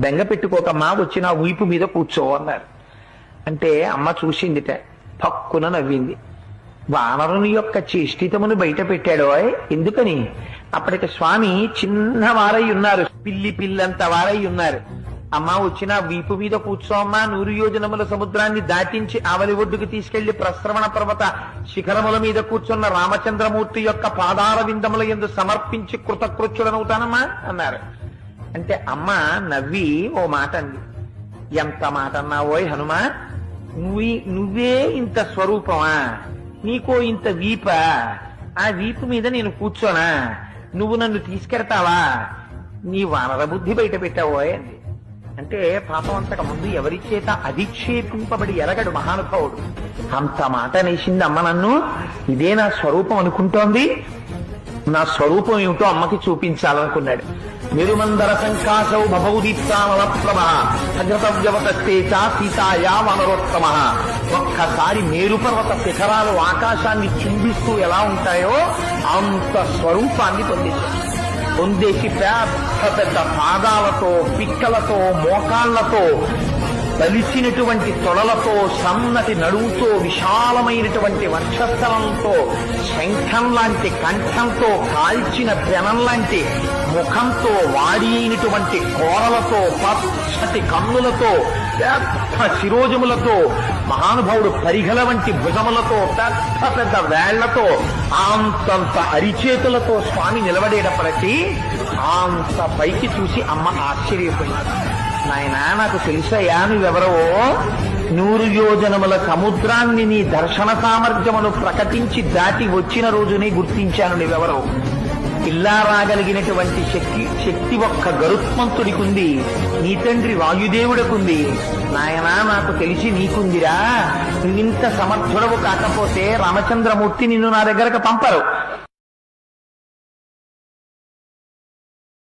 బెంగ పెట్టుకోకమ్మా, వచ్చి నా వీపు మీద కూర్చో అన్నారు. అంటే అమ్మ చూసిందిట, పక్కున నవ్వింది. వానరుని యొక్క చేష్టితమును బయట పెట్టాడో. ఎందుకని? అప్పటికి స్వామి చిన్నవారై ఉన్నారు, పిల్లి పిల్లంత వారై ఉన్నారు. అమ్మ వచ్చిన వీపు మీద కూర్చోమ్మా, 100 యోజనముల సముద్రాన్ని దాటించి ఆవలి ఒడ్డుకు తీసుకెళ్లి ప్రశ్రవణ పర్వత శిఖరముల మీద కూర్చున్న రామచంద్రమూర్తి యొక్క పాదార విందముల యందు సమర్పించి కృతకృత్యుడనవుతానమ్మా అన్నారు. అంటే అమ్మ నవ్వి ఓ మాట అంది. ఎంత మాట అన్నావోయ్ హనుమా, నువ్వే ఇంత స్వరూపమా, నీకో ఇంత వీప, ఆ వీపు మీద నేను కూర్చోనా, నువ్వు నన్ను తీసుకెడతావా, నీ వానర బుద్ధి బయట పెట్టావోయ్ అంది. అంటే పాపం అంతకు ముందు ఎవరి చేత అధిక్షేపింపబడి ఎరగడు మహానుభావుడు. అంత మాట అనేసింది అమ్మ నన్ను. ఇదే నా స్వరూపం అనుకుంటోంది, నా స్వరూపం ఏమిటో అమ్మకి చూపించాలనుకున్నాడు. నిరుమందర సంకాశౌ భవౌదీప్తానలప్రభ అజతవ్యవతస్తేచ సీతాయా వనరోత్తమ. ఒక్కసారి మేరుపర్వత శిఖరాలు ఆకాశాన్ని చుంబిస్తూ ఎలా ఉంటాయో అంత స్వరూపాన్ని పొందేసి పెద్ద పెద్ద పాదాలతో, పిక్కలతో, మోకాళ్లతో, బలిసినటువంటి తొడలతో, సన్నటి నడువుతో, విశాలమైనటువంటి వక్షస్థలంతో, శంఖం లాంటి కంఠంతో, కాల్చిన పెనం లాంటి ముఖంతో, వాడి అయినటువంటి కోరలతో, పచ్చటి కన్నులతో, పెద్ద శిరోజములతో, మహానుభావుడు పరిఘల వంటి భుజములతో, పెద్ద పెద్ద వేళ్లతో, అంతంత అరిచేతులతో స్వామి నిలబడేటప్పటికీ అంత పైకి చూసి అమ్మ ఆశ్చర్యపోయింది. నాయనా, నాకు తెలుసయ్యా నువ్వెవరో. 100 యోజనముల సముద్రాన్ని నీ దర్శన సామర్థ్యమును ప్రకటించి దాటి వచ్చిన రోజునే గుర్తించాను నువ్వెవరో. ఇలా రాగలిగినటువంటి శక్తి ఒక్క గరుత్మంతుడికుంది, నీ తండ్రి వాయుదేవుడికుంది. నాయనా, నాకు తెలిసి నీకుందిరా. నువ్వింత సమర్థుడవు కాకపోతే రామచంద్రమూర్తి నిన్ను నా దగ్గరకు పంపరు.